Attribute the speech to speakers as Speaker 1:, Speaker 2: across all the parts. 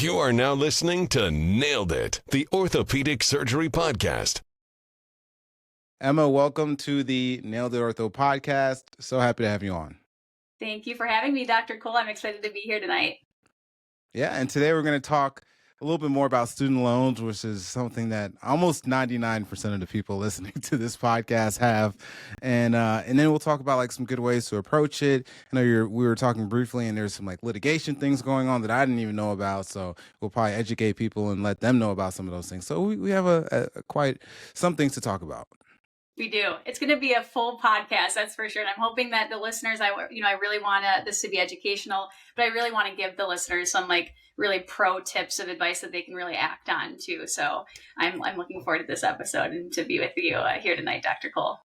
Speaker 1: You are now listening to Nailed It, the Orthopedic Surgery Podcast.
Speaker 2: Emma, welcome to the Nailed It Ortho Podcast. So happy to have you on.
Speaker 3: Thank you for having me, Dr. Cole. I'm excited to be here tonight.
Speaker 2: Yeah, and today we're going to talk a little bit more about student loans, which is something that almost 99% of the people listening to this podcast have. And then we'll talk about like some good ways to approach it. I know we were talking briefly, and there's some like litigation things going on that I didn't even know about. So we'll probably educate people and let them know about some of those things. So we have a quite some things to talk about.
Speaker 3: We do. It's going to be a full podcast, that's for sure. And I'm hoping that the listeners, I really want this to be educational, but I really want to give the listeners some like really pro tips of advice that they can really act on too. So I'm looking forward to this episode and to be with you here tonight, Dr. Cole.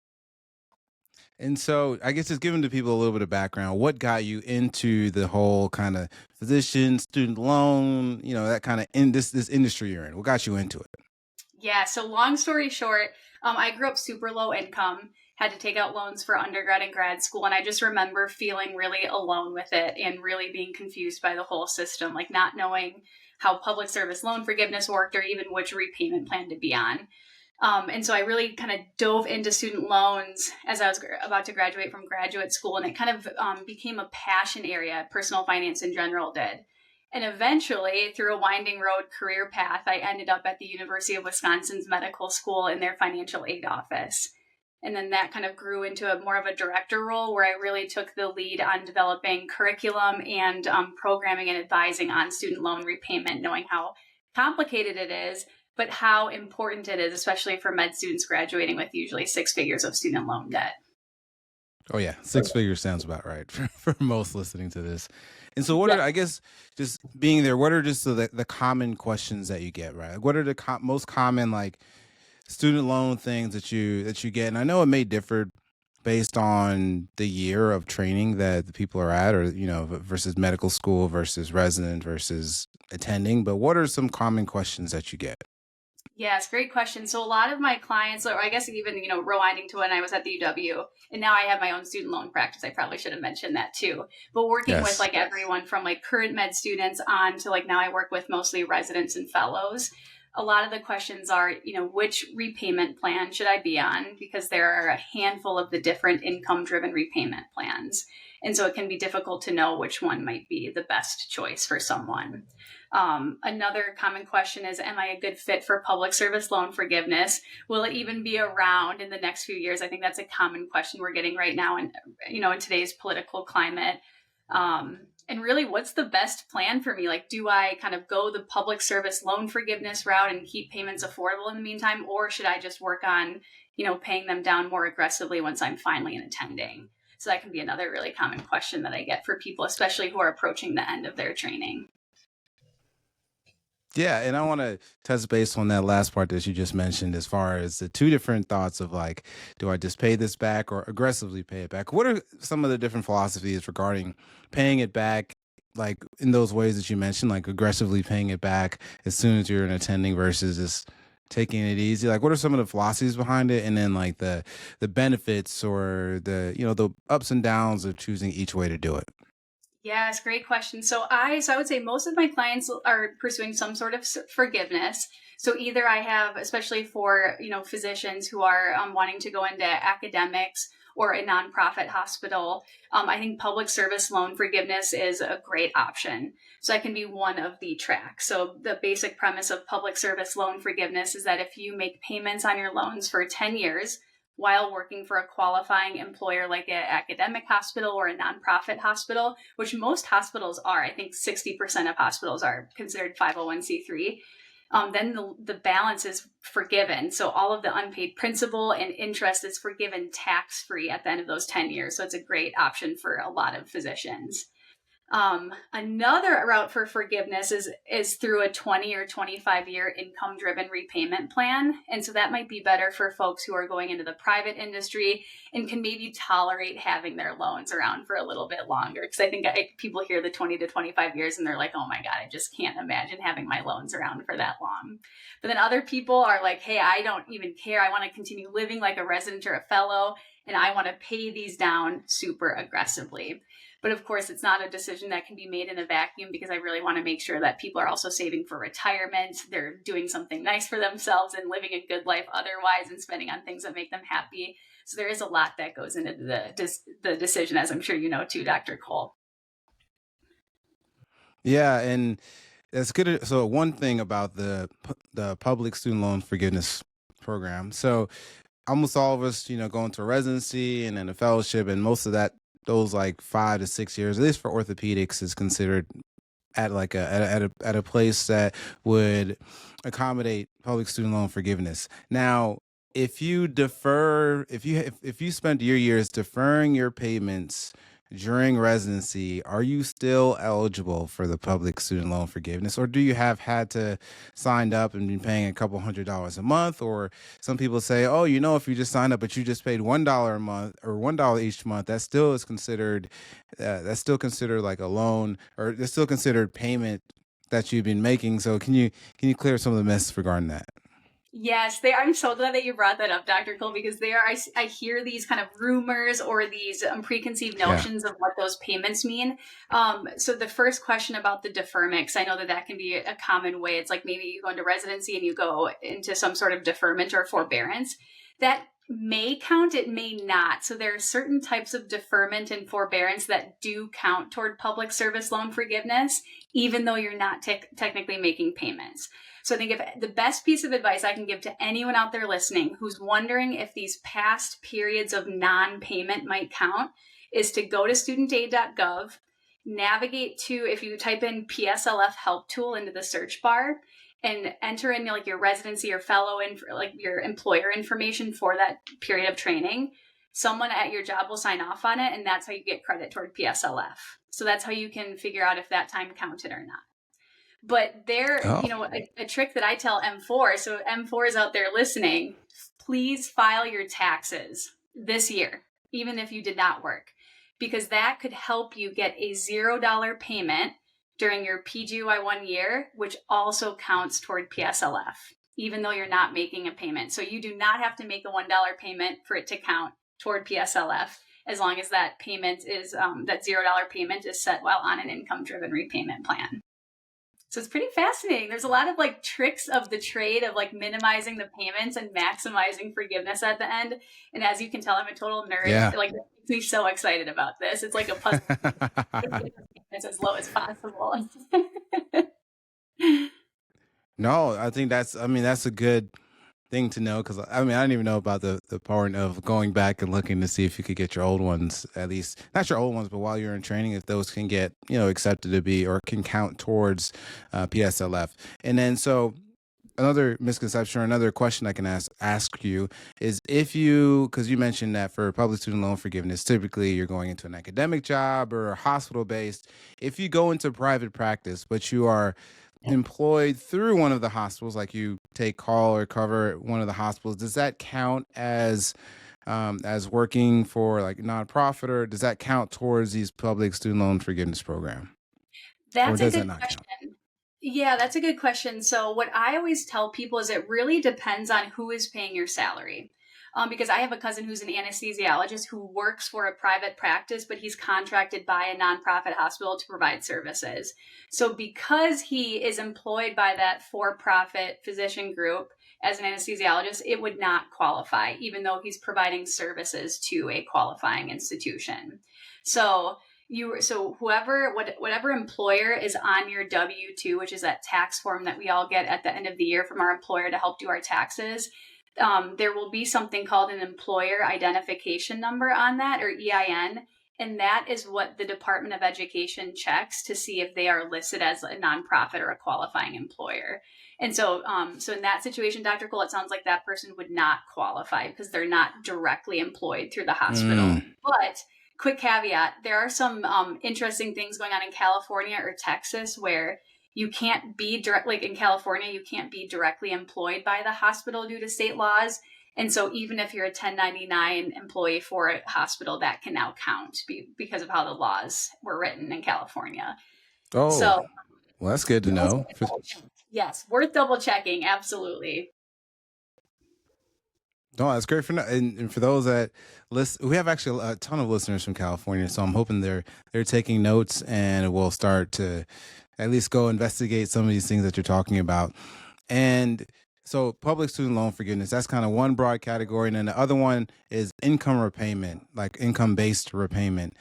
Speaker 2: And so I guess just giving the people a little bit of background, what got you into the whole kind of physician, student loan, that kind of in this industry you're in? What got you into it?
Speaker 3: Yeah. So long story short, I grew up super low income, had to take out loans for undergrad and grad school. And I just remember feeling really alone with it and really being confused by the whole system, like not knowing how public service loan forgiveness worked or even which repayment plan to be on. And so I really kind of dove into student loans as I was about to graduate from graduate school. And it kind of became a passion area. Personal finance in general did. And eventually, through a winding road career path, I ended up at the University of Wisconsin's medical school in their financial aid office. And then that kind of grew into more of a director role where I really took the lead on developing curriculum and programming and advising on student loan repayment, knowing how complicated it is, but how important it is, especially for med students graduating with usually 6 figures of student loan debt.
Speaker 2: Oh, yeah. 6 figures sounds about right for most listening to this. And so what are, I guess, just being there, what are just the common questions that you get, right? Like, what are the most common, like, student loan things that you get? And I know it may differ based on the year of training that the people are at, or, versus medical school versus resident versus attending. But what are some common questions that you get?
Speaker 3: Yes, great question. So a lot of my clients, or I guess even, rewinding to when I was at the UW, and now I have my own student loan practice. I probably should have mentioned that too. But working with like everyone from like current med students on to like now I work with mostly residents and fellows. A lot of the questions are, which repayment plan should I be on? Because there are a handful of the different income-driven repayment plans. And so it can be difficult to know which one might be the best choice for someone. Another common question is, am I a good fit for public service loan forgiveness? Will it even be around in the next few years? I think that's a common question we're getting right now in today's political climate. And really, what's the best plan for me? Like, do I kind of go the public service loan forgiveness route and keep payments affordable in the meantime? Or should I just work on, paying them down more aggressively once I'm finally in attending? So that can be another really common question that I get for people, especially who are approaching the end of their training.
Speaker 2: Yeah, and I want to touch base on that last part that you just mentioned as far as the two different thoughts of like, do I just pay this back or aggressively pay it back? What are some of the different philosophies regarding paying it back, like in those ways that you mentioned, like aggressively paying it back as soon as you're an attending versus just taking it easy? Like, what are some of the philosophies behind it? And then like the benefits or the ups and downs of choosing each way to do it?
Speaker 3: Yes, great question. So I would say most of my clients are pursuing some sort of forgiveness. So either I have, especially for, physicians who are wanting to go into academics or a nonprofit hospital, I think public service loan forgiveness is a great option. So that can be one of the tracks. So the basic premise of public service loan forgiveness is that if you make payments on your loans for 10 years, while working for a qualifying employer like an academic hospital or a nonprofit hospital, which most hospitals are. I think 60% of hospitals are considered 501c3. Then the balance is forgiven. So all of the unpaid principal and interest is forgiven tax-free at the end of those 10 years. So it's a great option for a lot of physicians. Another route for forgiveness is through a 20 or 25-year income-driven repayment plan. And so that might be better for folks who are going into the private industry and can maybe tolerate having their loans around for a little bit longer. Because I think people hear the 20 to 25 years and they're like, oh my God, I just can't imagine having my loans around for that long. But then other people are like, hey, I don't even care. I want to continue living like a resident or a fellow, and I want to pay these down super aggressively. But of course, it's not a decision that can be made in a vacuum, because I really want to make sure that people are also saving for retirement. They're doing something nice for themselves and living a good life otherwise, and spending on things that make them happy. So there is a lot that goes into the decision, as I'm sure you know too, Dr. Cole.
Speaker 2: Yeah, and that's good. So one thing about the public student loan forgiveness program. So almost all of us, go into a residency and then a fellowship, and most of that, those like 5 to 6 years, at least for orthopedics, is considered at like at a place that would accommodate public student loan forgiveness. Now, if you spend your years deferring your payments during residency, are you still eligible for the public student loan forgiveness, or do you have had to sign up and be paying a couple $100s a month? Or some people say, oh, if you just signed up but you just paid $1 a month or $1 each month, that still is considered like a loan, or that's still considered payment that you've been making. So can you clear some of the mess regarding that?
Speaker 3: Yes, I'm so glad that you brought that up, Dr. Cole, because I hear these kind of rumors or these preconceived notions of what those payments mean. So the first question about the deferment, because I know that can be a common way. It's like maybe you go into residency and you go into some sort of deferment or forbearance. That may count, it may not. So there are certain types of deferment and forbearance that do count toward public service loan forgiveness, even though you're not technically making payments. So I think if the best piece of advice I can give to anyone out there listening who's wondering if these past periods of non-payment might count is to go to studentaid.gov, navigate to, if you type in PSLF help tool into the search bar, and enter in like your residency or fellow and like your employer information for that period of training, someone at your job will sign off on it, and that's how you get credit toward PSLF. So that's how you can figure out if that time counted or not. But a trick that I tell M4, so M4 is out there listening, please file your taxes this year, even if you did not work, because that could help you get a $0 payment during your PGY 1 year, which also counts toward PSLF, even though you're not making a payment. So you do not have to make a $1 payment for it to count toward PSLF, as long as that payment is, that $0 payment is set while on an income-driven repayment plan. So it's pretty fascinating. There's a lot of like tricks of the trade of like minimizing the payments and maximizing forgiveness at the end. And as you can tell, I'm a total nerd.
Speaker 2: Yeah.
Speaker 3: Like, it makes me so excited about this. It's like a puzzle. It's as low as possible.
Speaker 2: No, I think that's a good thing to know, because I didn't even know about the part of going back and looking to see if you could get your old ones, at least not your old ones, but while you're in training, if those can get accepted to be or can count towards PSLF. And then so another misconception or another question I can ask you is, because you mentioned that for public student loan forgiveness, typically you're going into an academic job or hospital based. If you go into private practice, but you are employed through one of the hospitals, like you take call or cover at one of the hospitals, does that count as working for like a nonprofit, or does that count towards these public student loan forgiveness program?
Speaker 3: That's a good question. Yeah, that's a good question. So what I always tell people is it really depends on who is paying your salary. Because I have a cousin who's an anesthesiologist who works for a private practice, but he's contracted by a nonprofit hospital to provide services. So because he is employed by that for-profit physician group as an anesthesiologist, it would not qualify, even though he's providing services to a qualifying institution. So whatever employer is on your W-2, which is that tax form that we all get at the end of the year from our employer to help do our taxes, there will be something called an employer identification number on that, or EIN. And that is what the Department of Education checks to see if they are listed as a nonprofit or a qualifying employer. And so in that situation, Dr. Cole, it sounds like that person would not qualify because they're not directly employed through the hospital. But quick caveat, there are some interesting things going on in California or Texas where you can't be like in California, you can't be directly employed by the hospital due to state laws. And so even if you're a 1099 employee for a hospital, that can now count because of how the laws were written in California.
Speaker 2: Oh, so, well, that's good to know.
Speaker 3: Yes, worth double checking. Absolutely.
Speaker 2: No, that's great and for those that listen. We have actually a ton of listeners from California, so I'm hoping they're taking notes and we'll start to at least go investigate some of these things that you're talking about. And so public student loan forgiveness, that's kind of one broad category. And then the other one is income repayment, like income-based repayment.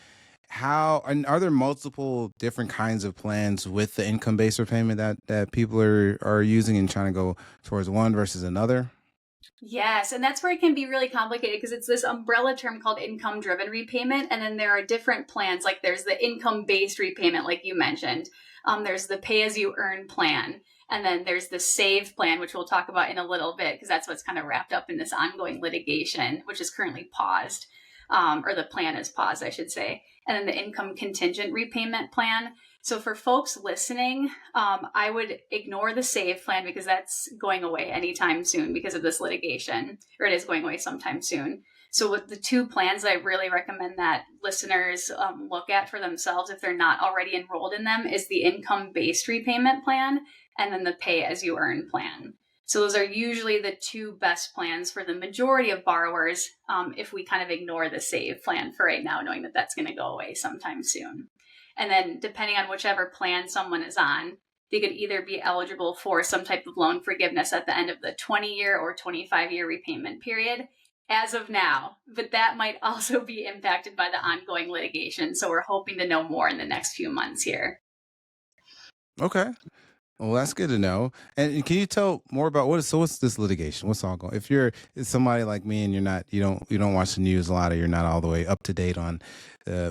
Speaker 2: And are there multiple different kinds of plans with the income-based repayment that people are using and trying to go towards one versus another?
Speaker 3: Yes, and that's where it can be really complicated because it's this umbrella term called income-driven repayment, and then there are different plans. Like there's the income-based repayment, like you mentioned. There's the pay-as-you-earn plan, and then there's the SAVE plan, which we'll talk about in a little bit because that's what's kind of wrapped up in this ongoing litigation, which is currently paused, or the plan is paused, I should say. And then the income contingent repayment plan. So for folks listening, I would ignore the SAVE plan because that's going away anytime soon because of this litigation, or it is going away sometime soon. So with the two plans that I really recommend that listeners look at for themselves if they're not already enrolled in them is the income-based repayment plan and then the pay-as-you-earn plan. So those are usually the two best plans for the majority of borrowers if we kind of ignore the SAVE plan for right now, knowing that that's going to go away sometime soon. And then depending on whichever plan someone is on, they could either be eligible for some type of loan forgiveness at the end of the 20-year or 25-year repayment period as of now. But that might also be impacted by the ongoing litigation. So we're hoping to know more in the next few months here.
Speaker 2: Okay. Well, that's good to know. And can you tell more about what's this litigation? What's all going? If you're somebody like me and you don't watch the news a lot, or you're not all the way up to date on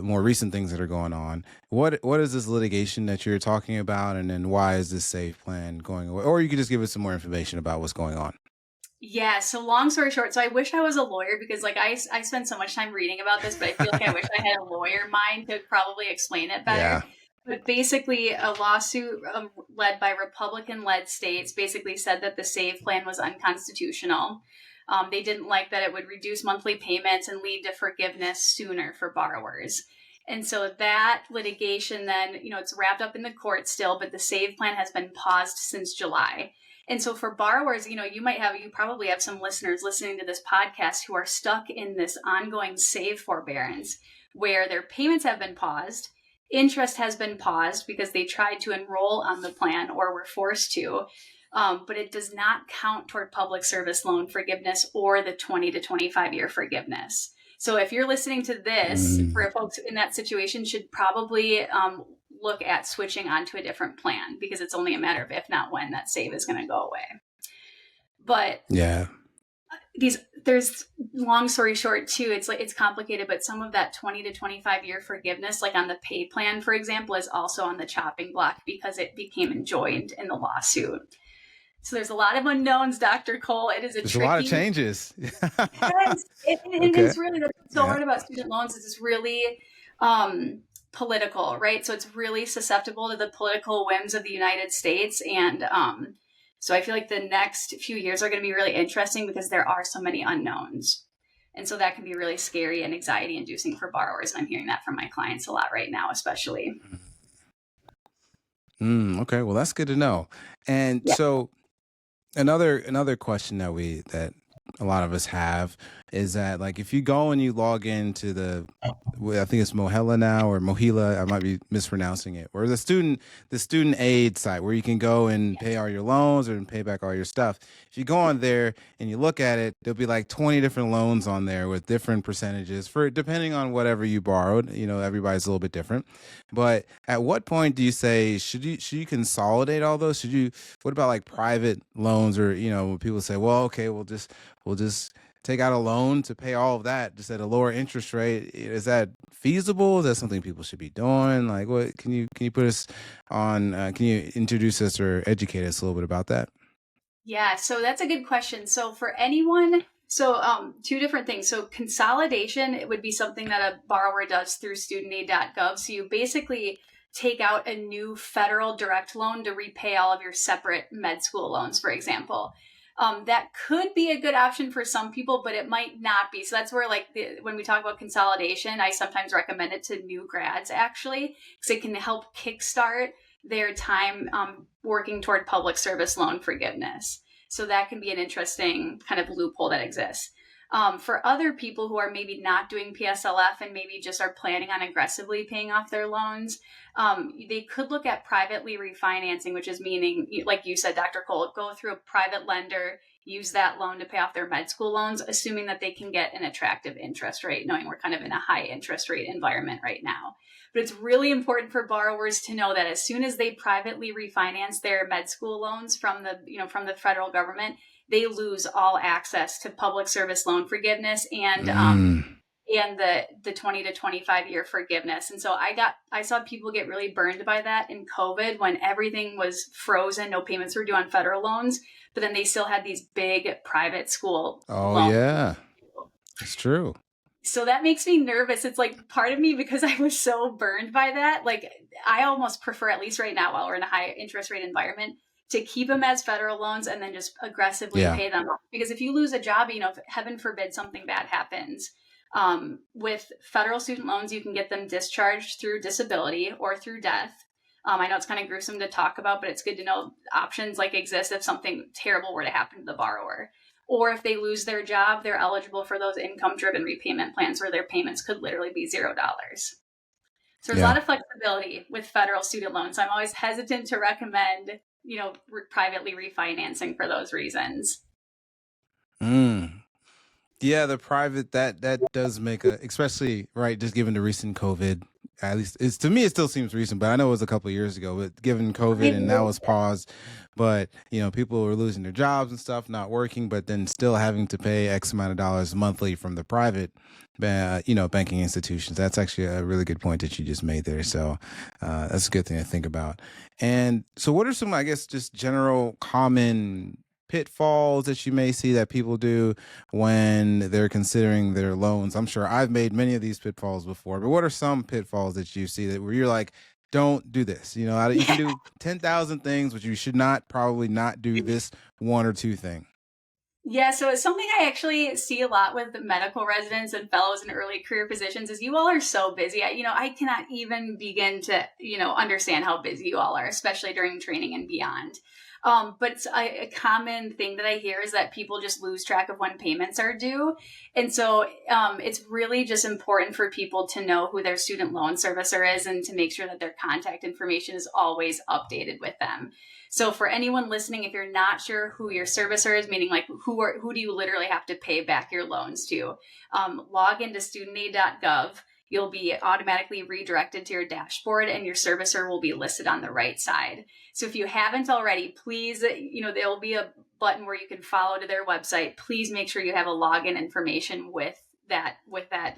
Speaker 2: more recent things that are going on, what is this litigation that you're talking about, and then why is this SAVE plan going away? Or you could just give us some more information about what's going on.
Speaker 3: Yeah. So long story short, so I wish I was a lawyer because like I spend so much time reading about this, but I feel like I wish I had a lawyer mind to probably explain it better.
Speaker 2: Yeah.
Speaker 3: But basically, a lawsuit led by Republican-led states basically said that the SAVE plan was unconstitutional. They didn't like that it would reduce monthly payments and lead to forgiveness sooner for borrowers. And so that litigation then, it's wrapped up in the court still, but the SAVE plan has been paused since July. And so for borrowers, you probably have some listeners listening to this podcast who are stuck in this ongoing SAVE forbearance where their payments have been paused. Interest has been paused because they tried to enroll on the plan or were forced to, but it does not count toward public service loan forgiveness or the 20 to 25-year forgiveness. So if you're listening to this, for folks in that situation should probably look at switching onto a different plan because it's only a matter of if not when that SAVE is going to go away. But yeah. There's long story short too, it's complicated, but some of that 20 to 25-year forgiveness, like on the pay plan, for example, is also on the chopping block because it became enjoined in the lawsuit. So there's a lot of unknowns, Dr. Cole. There's
Speaker 2: a lot of changes.
Speaker 3: Yes, it's really what's so hard about student loans is it's really political, right? So it's really susceptible to the political whims of the United States. And so I feel like the next few years are going to be really interesting because there are so many unknowns. And so that can be really scary and anxiety inducing for borrowers. And I'm hearing that from my clients a lot right now, especially.
Speaker 2: Okay. Well, that's good to know. And so another question that a lot of us have is that, like, if you go and you log into I think it's Mohela now, or Mohila, I might be mispronouncing it, or the student aid site where you can go and pay all your loans or pay back all your stuff. If you go on there and you look at it, there'll be like 20 different loans on there with different percentages for depending on whatever you borrowed. Everybody's a little bit different. But at what point do you say, should you consolidate all those? What about like private loans, or, when people say, well, okay, we'll just take out a loan to pay all of that just at a lower interest rate. Is that feasible? Is that something people should be doing? Like, what can you put us on? Can you introduce us or educate us a little bit about that?
Speaker 3: Yeah, so that's a good question. So for anyone, two different things. So consolidation, it would be something that a borrower does through studentaid.gov. So you basically take out a new federal direct loan to repay all of your separate med school loans, for example. That could be a good option for some people, but it might not be. So that's where, when we talk about consolidation, I sometimes recommend it to new grads, actually, because it can help kickstart their time working toward public service loan forgiveness. So that can be an interesting kind of loophole that exists. For other people who are maybe not doing PSLF and maybe just are planning on aggressively paying off their loans, they could look at privately refinancing, which is meaning, like you said, Dr. Cole, go through a private lender, use that loan to pay off their med school loans, assuming that they can get an attractive interest rate, knowing we're kind of in a high interest rate environment right now. But it's really important for borrowers to know that as soon as they privately refinance their med school loans from the federal government, they lose all access to public service loan forgiveness and the 20 to 25 year forgiveness. And so I saw people get really burned by that in COVID when everything was frozen, no payments were due on federal loans, but then they still had these big private school loans.
Speaker 2: Yeah, it's true.
Speaker 3: So that makes me nervous. It's like part of me, because I was so burned by that. Like I almost prefer, at least right now, while we're in a high interest rate environment, to keep them as federal loans and then just aggressively pay them off. Because if you lose a job, if heaven forbid something bad happens, with federal student loans, you can get them discharged through disability or through death. I know it's kind of gruesome to talk about, but it's good to know options exist if something terrible were to happen to the borrower. Or if they lose their job, they're eligible for those income-driven repayment plans where their payments could literally be $0. So there's a lot of flexibility with federal student loans. I'm always hesitant to recommend, privately refinancing for those reasons.
Speaker 2: Yeah, the private, that does make especially, right, just given the recent COVID, at least to me, it still seems recent, but I know it was a couple of years ago, but given COVID and now it's paused, but, people were losing their jobs and stuff, not working, but then still having to pay X amount of dollars monthly from the private, banking institutions. That's actually a really good point that you just made there. So that's a good thing to think about. And so what are some, I guess, just general common pitfalls that you may see that people do when they're considering their loans? I'm sure I've made many of these pitfalls before, but what are some pitfalls that you see where you're like, don't do this? You can do 10,000 things, but you should probably not do this one or two thing.
Speaker 3: Yeah, so it's something I actually see a lot with the medical residents and fellows in early career positions is you all are so busy. I cannot even begin to, understand how busy you all are, especially during training and beyond. But it's a common thing that I hear is that people just lose track of when payments are due. And so it's really just important for people to know who their student loan servicer is and to make sure that their contact information is always updated with them. So for anyone listening, if you're not sure who your servicer is, meaning who do you literally have to pay back your loans to, log into studentaid.gov. You'll be automatically redirected to your dashboard and your servicer will be listed on the right side. So if you haven't already, please, there'll be a button where you can follow to their website. Please make sure you have a login information with that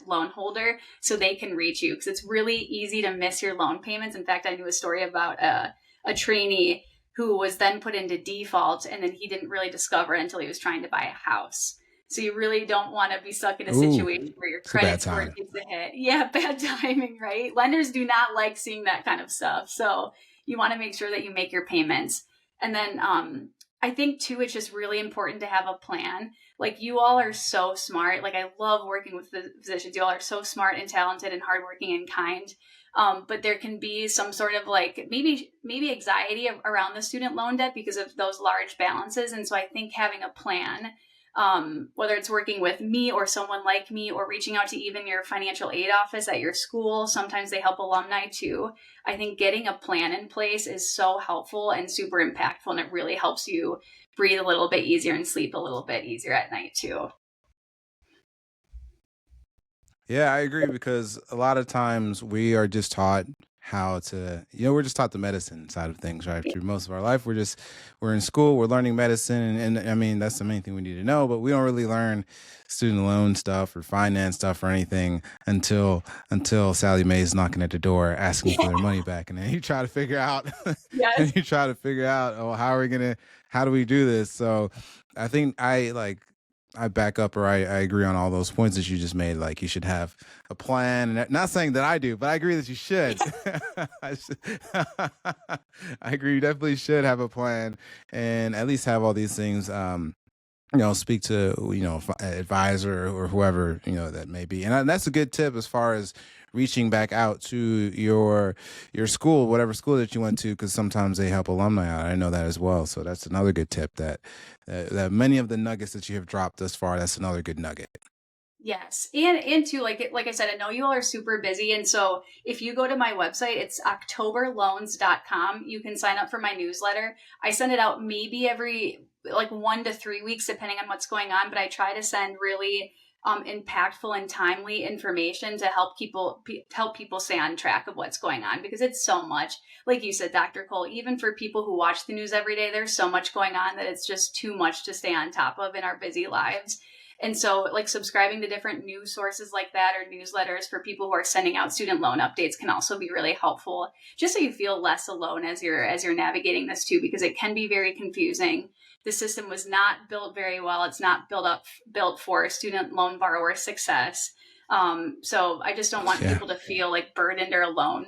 Speaker 3: loan holder so they can reach you, because it's really easy to miss your loan payments. In fact, I knew a story about a trainee who was then put into default and then he didn't really discover it until he was trying to buy a house. So you really don't want to be stuck in a situation where your credit score takes a hit. Yeah, bad timing, right? Lenders do not like seeing that kind of stuff. So you want to make sure that you make your payments. And then I think, too, it's just really important to have a plan. You all are so smart. I love working with the physicians. You all are so smart and talented and hardworking and kind. But there can be some sort of maybe anxiety around the student loan debt because of those large balances. And so I think having a plan, whether it's working with me or someone like me or reaching out to even your financial aid office at your school, sometimes they help alumni too. I think getting a plan in place is so helpful and super impactful, and it really helps you breathe a little bit easier and sleep a little bit easier at night too.
Speaker 2: Yeah, I agree, because a lot of times we are just taught how to, we're just taught the medicine side of things, right? Through most of our life, we're in school, we're learning medicine. And I mean, that's the main thing we need to know, but we don't really learn student loan stuff or finance stuff or anything until Sally Mae is knocking at the door asking for their money back. And then you try to figure out, oh, how do we do this? So I think I back up, or I agree on all those points that you just made. You should have a plan. And not saying that I do, but I agree that you should. I agree. You definitely should have a plan and at least have all these things, speak to, advisor or whoever, that may be. And that's a good tip as far as reaching back out to your school, whatever school that you went to, because sometimes they help alumni out. I know that as well. So that's another good tip that many of the nuggets that you have dropped thus far, that's another good nugget.
Speaker 3: Yes. And too, like I said, I know you all are super busy. And so if you go to my website, it's octoberloans.com. You can sign up for my newsletter. I send it out maybe every like 1 to 3 weeks, depending on what's going on. But I try to send really impactful and timely information to help people stay on track of what's going on, because it's so much. Like you said, Dr. Cole, even for people who watch the news every day, there's so much going on that it's just too much to stay on top of in our busy lives. And so like subscribing to different news sources like that or newsletters for people who are sending out student loan updates can also be really helpful, just so you feel less alone as you're navigating this too, because it can be very confusing. The system was not built very well. It's not built for student loan borrower success. So I just don't want people to feel like burdened or alone.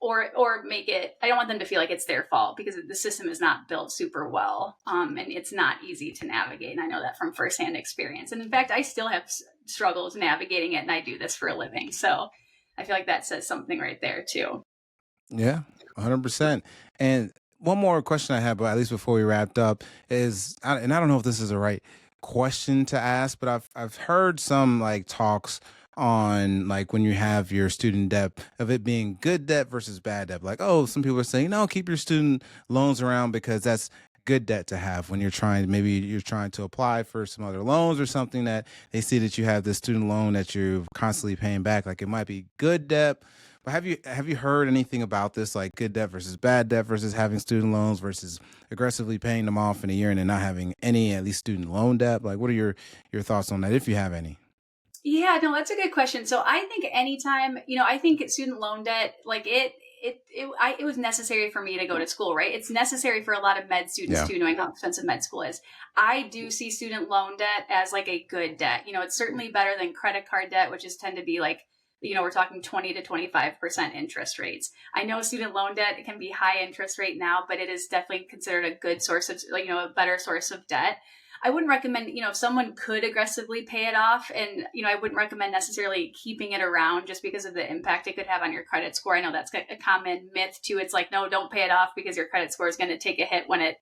Speaker 3: Or make it, I don't want them to feel like it's their fault, because the system is not built super well. And it's not easy to navigate. And I know that from firsthand experience. And in fact, I still have struggles navigating it, and I do this for a living. So I feel like that says something right there too.
Speaker 2: Yeah, 100%. And one more question I have, but at least before we wrapped up, is, and I don't know if this is the right question to ask, but I've heard some like talks on like when you have your student debt of it being good debt versus bad debt. Like, oh, some people are saying, no, keep your student loans around because that's good debt to have when you're trying to apply for some other loans or something, that they see that you have this student loan that you're constantly paying back. Like, it might be good debt. But have you heard anything about this, like good debt versus bad debt versus having student loans versus aggressively paying them off in a year and then not having any, at least student loan debt? Like, what are your thoughts on that, if you have any?
Speaker 3: Yeah, no, that's a good question. So I think anytime, I think student loan debt, like it was necessary for me to go to school, right? It's necessary for a lot of med students too, knowing how expensive med school is. I do see student loan debt as like a good debt. It's certainly better than credit card debt, which is tend to be like, we're talking 20 to 25% interest rates. I know student loan debt, it can be high interest rate now, but it is definitely considered a good source of, a better source of debt. I wouldn't recommend, if someone could aggressively pay it off, and, I wouldn't recommend necessarily keeping it around just because of the impact it could have on your credit score. I know that's a common myth too. It's like, no, don't pay it off because your credit score is going to take a hit when it,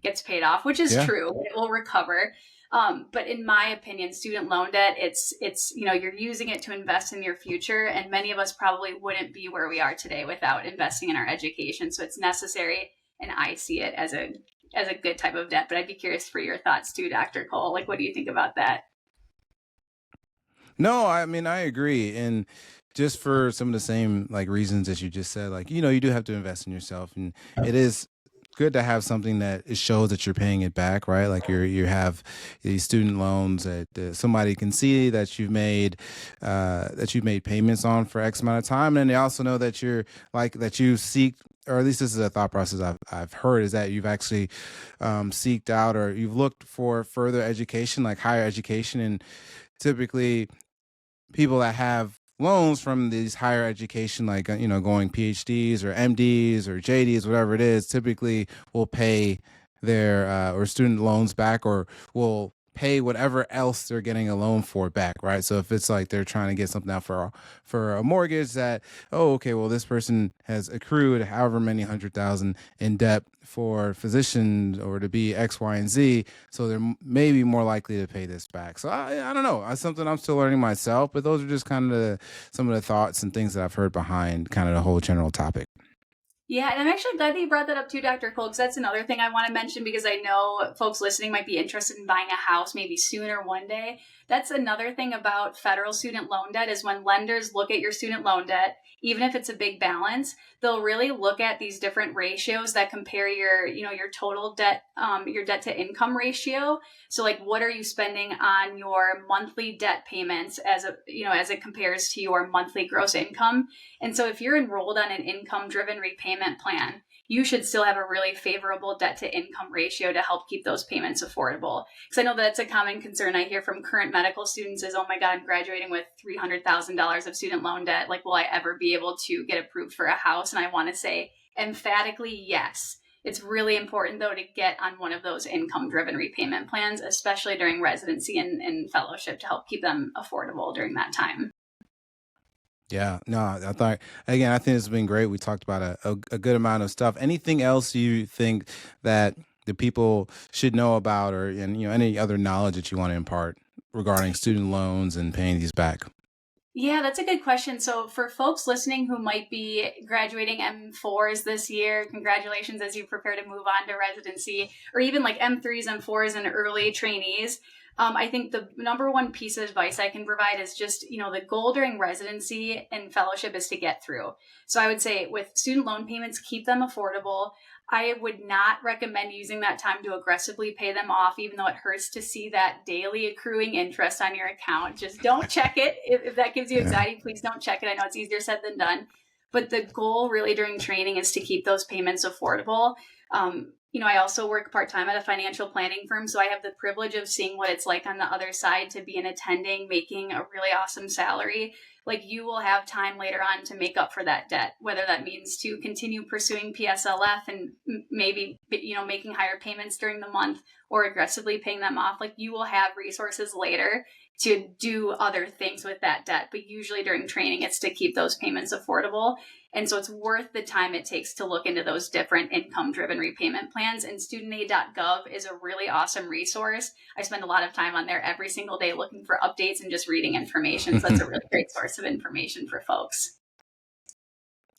Speaker 3: gets paid off, which is true. It will recover. But in my opinion, student loan debt, it's, you're using it to invest in your future. And many of us probably wouldn't be where we are today without investing in our education. So it's necessary. And I see it as a good type of debt, but I'd be curious for your thoughts too, Dr. Cole. Like, what do you think about that?
Speaker 2: No, I mean, I agree. And just for some of the same like reasons that you just said, like, you do have to invest in yourself, and it is good to have something that it shows that you're paying it back, right? Like you have these student loans that somebody can see that you've made payments on for X amount of time, and they also know that you seek, or at least this is a thought process I've heard, is that you've actually seeked out, or you've looked for further education, like higher education. And typically people that have loans from these higher education, like, going PhDs or MDs or JDs, whatever it is, typically will pay their or student loans back, or will pay whatever else they're getting a loan for back, right? So if it's like they're trying to get something out for a mortgage that, oh, okay, well, this person has accrued however many 100,000 in debt for physicians or to be X, Y, and Z, so they're maybe more likely to pay this back. So I don't know. It's something I'm still learning myself, but those are just kind of some of the thoughts and things that I've heard behind kind of the whole general topic.
Speaker 3: Yeah, and I'm actually glad that you brought that up too, Dr. Cole, because that's another thing I want to mention, because I know folks listening might be interested in buying a house maybe sooner one day. That's another thing about federal student loan debt, is when lenders look at your student loan debt, even if it's a big balance, they'll really look at these different ratios that compare your total debt, your debt to income ratio. So like, what are you spending on your monthly debt payments as it compares to your monthly gross income? And so if you're enrolled on an income driven repayment plan, you should still have a really favorable debt to income ratio to help keep those payments affordable. Because I know that's a common concern I hear from current medical students is, oh my God, I'm graduating with $300,000 of student loan debt. Like, will I ever be able to get approved for a house? And I want to say emphatically, yes. It's really important, though, to get on one of those income-driven repayment plans, especially during residency and fellowship, to help keep them affordable during that time.
Speaker 2: Yeah, no, I thought, again, I think it's been great. We talked about a good amount of stuff. Anything else you think that the people should know about, or, and, any other knowledge that you want to impart regarding student loans and paying these back?
Speaker 3: Yeah, that's a good question. So for folks listening who might be graduating M4s this year, congratulations as you prepare to move on to residency, or even like M3s, M4s, and early trainees. I think the number one piece of advice I can provide is just, the goal during residency and fellowship is to get through. So I would say with student loan payments, keep them affordable. I would not recommend using that time to aggressively pay them off, even though it hurts to see that daily accruing interest on your account. Just don't check it. If that gives you anxiety, please don't check it. I know it's easier said than done. But the goal really during training is to keep those payments affordable. I also work part-time at a financial planning firm, so I have the privilege of seeing what it's like on the other side to be an attending, making a really awesome salary. Like, you will have time later on to make up for that debt, whether that means to continue pursuing PSLF and maybe, making higher payments during the month or aggressively paying them off. Like, you will have resources later to do other things with that debt. But usually during training, it's to keep those payments affordable. And so it's worth the time it takes to look into those different income-driven repayment plans. And studentaid.gov is a really awesome resource. I spend a lot of time on there every single day looking for updates and just reading information. So that's a really great source of information for folks.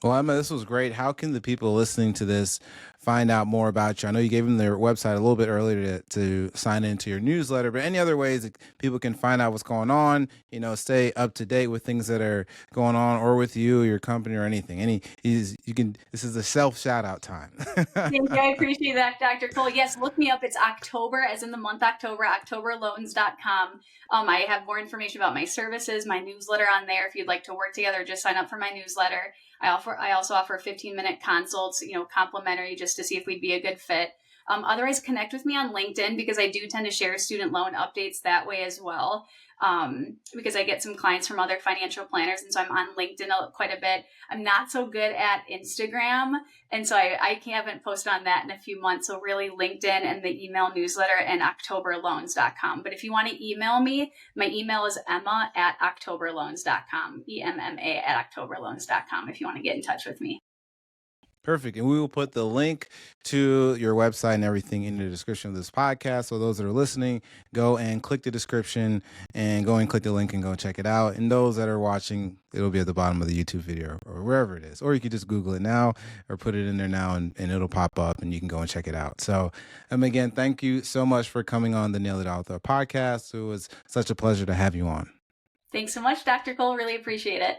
Speaker 2: Well, Emma, this was great. How can the people listening to this find out more about you? I know you gave them their website a little bit earlier to sign into your newsletter, but any other ways that people can find out what's going on, stay up to date with things that are going on, or with you, your company, or anything? This is a self shout out time.
Speaker 3: Thank you. I appreciate that, Dr. Cole. Yes, look me up. It's October, as in the month October, octoberloans.com. I have more information about my services, my newsletter on there. If you'd like to work together, just sign up for my newsletter. I also offer 15-minute consults, complimentary, just to see if we'd be a good fit. Otherwise, connect with me on LinkedIn, because I do tend to share student loan updates that way as well. Because I get some clients from other financial planners, and so I'm on LinkedIn quite a bit. I'm not so good at Instagram, and so I haven't posted on that in a few months. So really LinkedIn and the email newsletter and octoberloans.com. But if you want to email me, my email is emma@octoberloans.com, EMMA@octoberloans.com, if you want to get in touch with me.
Speaker 2: Perfect. And we will put the link to your website and everything in the description of this podcast. So those that are listening, go and click the description and go and click the link and go check it out. And those that are watching, it'll be at the bottom of the YouTube video or wherever it is. Or you can just Google it now or put it in there now, and it'll pop up and you can go and check it out. So again, thank you so much for coming on the Nail It Author podcast. It was such a pleasure to have you on.
Speaker 3: Thanks so much, Dr. Cole. Really appreciate it.